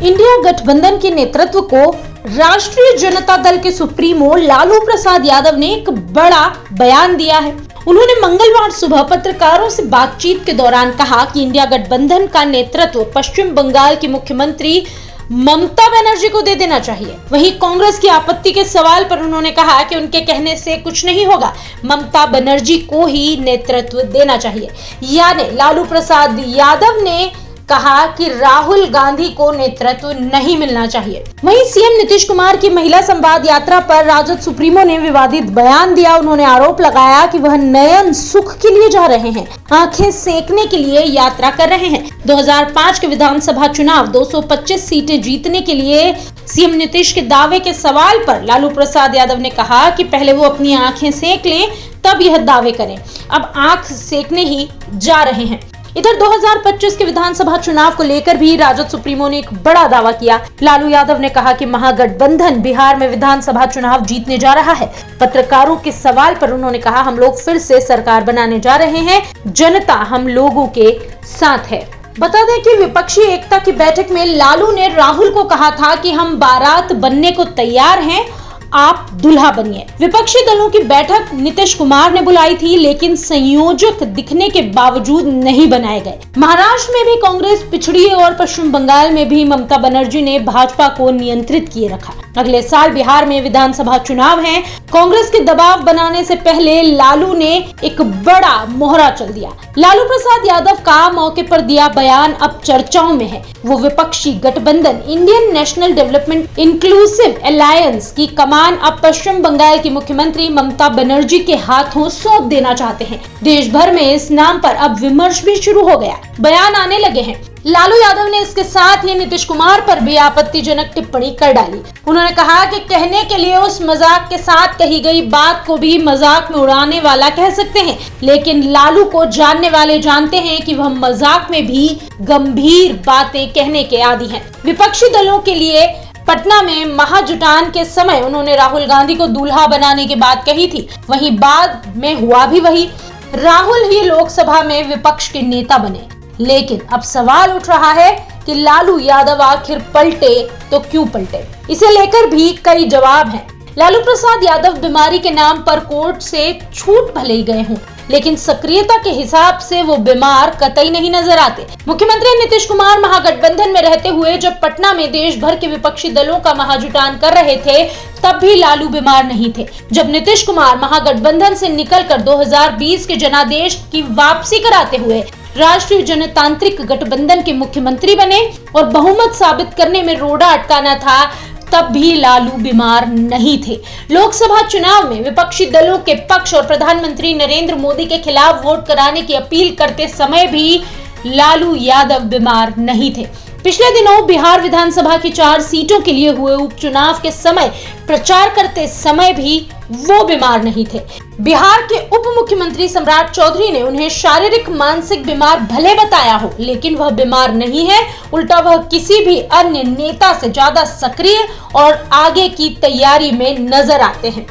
India गठबंधन के नेतृत्व को राष्ट्रीय जनता दल के सुप्रीमो लालू प्रसाद यादव ने एक बड़ा बयान दिया है। उन्होंने मंगलवार सुबह पत्रकारों से बातचीत के दौरान कहा कि इंडिया गठबंधन का नेतृत्व पश्चिम बंगाल की मुख्यमंत्री ममता बनर्जी को दे देना चाहिए। वहीं कांग्रेस की आपत्ति के सवाल पर उन्होंने कहा कि उनके कहने से कुछ नहीं होगा, ममता बनर्जी को ही नेतृत्व देना चाहिए। यानी लालू प्रसाद यादव ने कहा कि राहुल गांधी को नेतृत्व नहीं मिलना चाहिए। वहीं सीएम नीतीश कुमार की महिला संवाद यात्रा पर राजद सुप्रीमो ने विवादित बयान दिया। उन्होंने आरोप लगाया कि वह नयन सुख के लिए जा रहे हैं, आंखें सेकने के लिए यात्रा कर रहे हैं। 2005 के विधानसभा चुनाव 225 सीटें जीतने के लिए सीएम नीतीश के दावे के सवाल पर लालू प्रसाद यादव ने कहा कि पहले वो अपनी आंखें सेक लें, तब यह दावे करें। अब आंख सेकने ही जा रहे हैं। इधर 2025 के विधानसभा चुनाव को लेकर भी राजद सुप्रीमो ने एक बड़ा दावा किया। लालू यादव ने कहा कि महागठबंधन बिहार में विधानसभा चुनाव जीतने जा रहा है। पत्रकारों के सवाल पर उन्होंने कहा, हम लोग फिर से सरकार बनाने जा रहे हैं, जनता हम लोगों के साथ है। बता दें कि विपक्षी एकता की बैठक में लालू ने राहुल को कहा था कि हम बारात बनने को तैयार हैं, आप दुल्हा बनिए। विपक्षी दलों की बैठक नीतीश कुमार ने बुलाई थी, लेकिन संयोजक दिखने के बावजूद नहीं बनाए गए। महाराष्ट्र में भी कांग्रेस पिछड़ी और पश्चिम बंगाल में भी ममता बनर्जी ने भाजपा को नियंत्रित किए रखा। अगले साल बिहार में विधानसभा चुनाव हैं। कांग्रेस के दबाव बनाने से पहले लालू ने एक बड़ा मोहरा चल दिया। लालू प्रसाद यादव का मौके पर दिया बयान अब चर्चाओं में है। वो विपक्षी गठबंधन Indian national development inclusive alliance की कमान अब पश्चिम बंगाल की मुख्यमंत्री ममता बनर्जी के हाथों सौंप देना चाहते हैं। देश भर में इस नाम पर अब विमर्श भी शुरू हो गया, बयान आने लगे हैं। लालू यादव ने इसके साथ ही नीतीश कुमार पर भी आपत्तिजनक टिप्पणी कर डाली। उन्होंने कहा कि कहने के लिए उस मजाक के साथ कही गई बात को भी मजाक में उड़ाने वाला कह सकते हैं, लेकिन लालू को जानने वाले जानते हैं कि वह मजाक में भी गंभीर बातें कहने के आदी हैं। विपक्षी दलों के लिए पटना में महाजुटान के समय उन्होंने राहुल गांधी को दूल्हा बनाने की बात कही थी। वहीं बाद में हुआ भी वही, राहुल ही लोकसभा में विपक्ष के नेता बने। लेकिन अब सवाल उठ रहा है कि लालू यादव आखिर पलटे तो क्यों पलटे। इसे लेकर भी कई जवाब हैं। लालू प्रसाद यादव बीमारी के नाम पर कोर्ट से छूट भले ही गए हों, लेकिन सक्रियता के हिसाब से वो बीमार कतई नहीं नजर आते। मुख्यमंत्री नीतीश कुमार महागठबंधन में रहते हुए जब पटना में देश भर के विपक्षी दलों का महाजुटान कर रहे थे, तब भी लालू बीमार नहीं थे। जब नीतीश कुमार महागठबंधन से निकलकर 2020 के जनादेश की वापसी कराते हुए राष्ट्रीय जनतांत्रिक गठबंधन के मुख्यमंत्री बने और बहुमत साबित करने में रोड़ा अटकाना था, तब भी लालू बीमार नहीं थे। लोकसभा चुनाव में विपक्षी दलों के पक्ष और प्रधानमंत्री नरेंद्र मोदी के खिलाफ वोट कराने की अपील करते समय भी लालू यादव बीमार नहीं थे। पिछले दिनों बिहार विधानसभा की 4 सीटों के लिए हुए उपचुनाव के समय प्रचार करते समय भी वो बीमार नहीं थे। बिहार के उप मुख्यमंत्री सम्राट चौधरी ने उन्हें शारीरिक मानसिक बीमार भले बताया हो, लेकिन वह बीमार नहीं है। उल्टा वह किसी भी अन्य नेता से ज्यादा सक्रिय और आगे की तैयारी में नजर आते हैं।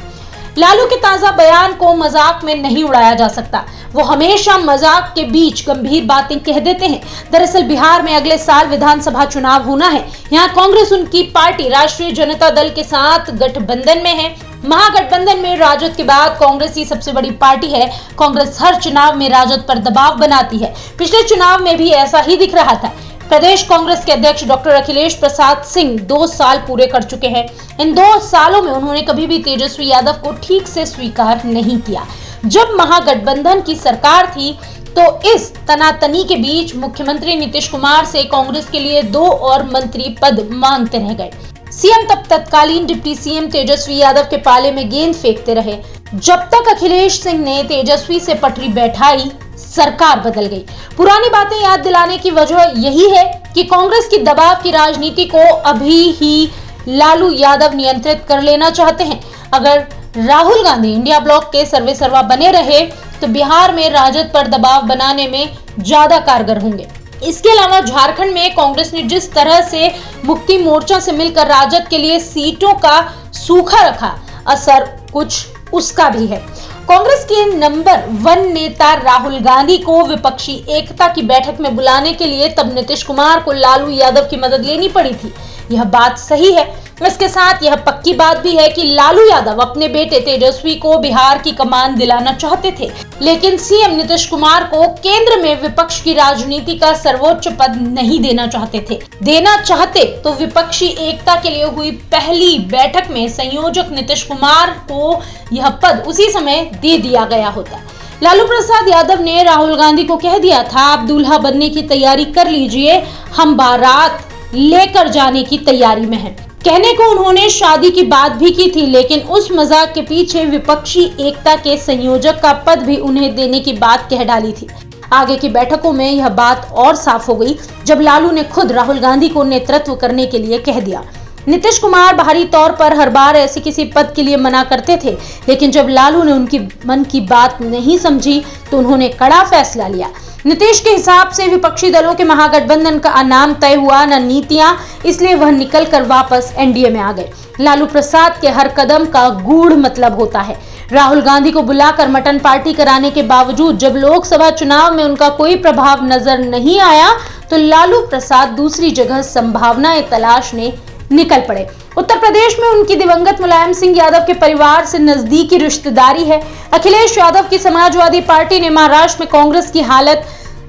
लालू के ताजा बयान को मजाक में नहीं उड़ाया जा सकता। वो हमेशा मजाक के बीच गंभीर बातें कह देते हैं। दरअसल बिहार में अगले साल विधानसभा चुनाव होना है। यहाँ कांग्रेस उनकी पार्टी राष्ट्रीय जनता दल के साथ गठबंधन में है। महागठबंधन में राजद के बाद कांग्रेस ही सबसे बड़ी पार्टी है। कांग्रेस हर चुनाव में राजद पर दबाव बनाती है। पिछले चुनाव में भी ऐसा ही दिख रहा था। प्रदेश कांग्रेस के अध्यक्ष डॉक्टर अखिलेश प्रसाद सिंह 2 साल पूरे कर चुके हैं। इन 2 सालों में उन्होंने कभी भी तेजस्वी यादव को ठीक से स्वीकार नहीं किया। जब महागठबंधन की सरकार थी तो इस तनातनी के बीच मुख्यमंत्री नीतीश कुमार से कांग्रेस के लिए 2 और मंत्री पद मांगते रह गए। सीएम तब तत्कालीन डिप्टी सीएम तेजस्वी यादव के पाले में गेंद फेंकते रहे। जब तक अखिलेश सिंह ने तेजस्वी से पटरी बैठाई, सरकार बदल गई। पुरानी बातें याद दिलाने की वजह यही है कि कांग्रेस की दबाव की राजनीति को अभी ही लालू यादव नियंत्रित कर लेना चाहते हैं। अगर राहुल गांधी इंडिया ब्लॉक के सर्वेसर्वा बने रहे तो बिहार में राजद पर दबाव बनाने में ज्यादा कारगर होंगे। इसके अलावा झारखंड में कांग्रेस ने जिस तरह से मुक्ति मोर्चा से मिलकर राजद के लिए सीटों का सूखा रखा, असर कुछ उसका भी है। कांग्रेस के नंबर 1 नेता राहुल गांधी को विपक्षी एकता की बैठक में बुलाने के लिए तब नीतीश कुमार को लालू यादव की मदद लेनी पड़ी थी। यह बात सही है। इसके साथ यह पक्की बात भी है कि लालू यादव अपने बेटे तेजस्वी को बिहार की कमान दिलाना चाहते थे, लेकिन सीएम नीतीश कुमार को केंद्र में विपक्ष की राजनीति का सर्वोच्च पद नहीं देना चाहते थे। देना चाहते तो विपक्षी एकता के लिए हुई पहली बैठक में संयोजक नीतीश कुमार को यह पद उसी समय दे दिया गया होता। लालू प्रसाद यादव ने राहुल गांधी को कह दिया था, आप दूल्हा बनने की तैयारी कर लीजिए, हम बारात लेकर जाने की तैयारी में हैं। कहने को उन्होंने शादी की बात भी की थी, लेकिन उस मजाक के पीछे विपक्षी एकता के संयोजक का पद भी उन्हें देने की बात कह डाली थी। आगे की बैठकों में यह बात और साफ हो गई जब लालू ने खुद राहुल गांधी को नेतृत्व करने के लिए कह दिया। नीतीश कुमार बाहरी तौर पर हर बार ऐसे किसी पद के लिए मना करते थे, लेकिन जब लालू ने उनकी मन की बात नहीं समझी तो उन्होंने कड़ा फैसला लिया। नीतीश के हिसाब से विपक्षी दलों के महागठबंधन का नाम तय हुआ, न नीतियां, इसलिए वह निकलकर वापस एनडीए में आ गए। लालू प्रसाद के हर कदम का गूढ़ मतलब होता है। राहुल गांधी को बुलाकर मटन पार्टी कराने के बावजूद जब लोकसभा चुनाव में उनका कोई प्रभाव नजर नहीं आया तो लालू प्रसाद दूसरी जगह संभावनाएं तलाशने निकल पड़े। उत्तर प्रदेश में उनकी दिवंगत मुलायम सिंह यादव के परिवार से नजदीकी रिश्तेदारी है। अखिलेश यादव की समाजवादी पार्टी ने महाराष्ट्र में कांग्रेस की हालत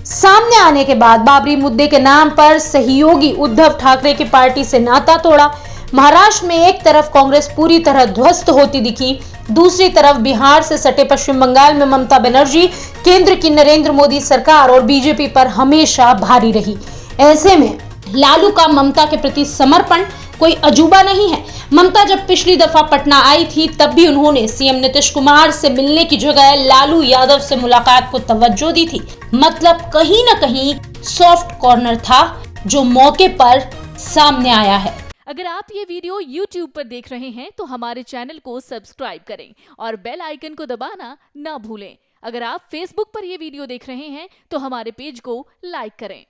सामने आने के बाद बाबरी मुद्दे के नाम पर सहयोगी उद्धव ठाकरे की पार्टी से नाता तोड़ा। महाराष्ट्र में एक तरफ कांग्रेस पूरी तरह ध्वस्त होती दिखी, दूसरी तरफ बिहार से सटे पश्चिम बंगाल में ममता बनर्जी, केंद्र की नरेंद्र मोदी सरकार और बीजेपी पर हमेशा भारी रही। ऐसे में लालू का ममता के प्रति समर्पण कोई अजूबा नहीं है। ममता जब पिछली दफा पटना आई थी तब भी उन्होंने सीएम नीतीश कुमार से मिलने की जगह लालू यादव से मुलाकात को तवज्जो दी थी। मतलब कहीं न कहीं सॉफ्ट कॉर्नर था जो मौके पर सामने आया है। अगर आप ये वीडियो YouTube पर देख रहे हैं तो हमारे चैनल को सब्सक्राइब करें और बेल आइकन को दबाना ना भूलें। अगर आप Facebook पर ये वीडियो देख रहे हैं तो हमारे पेज को लाइक करें।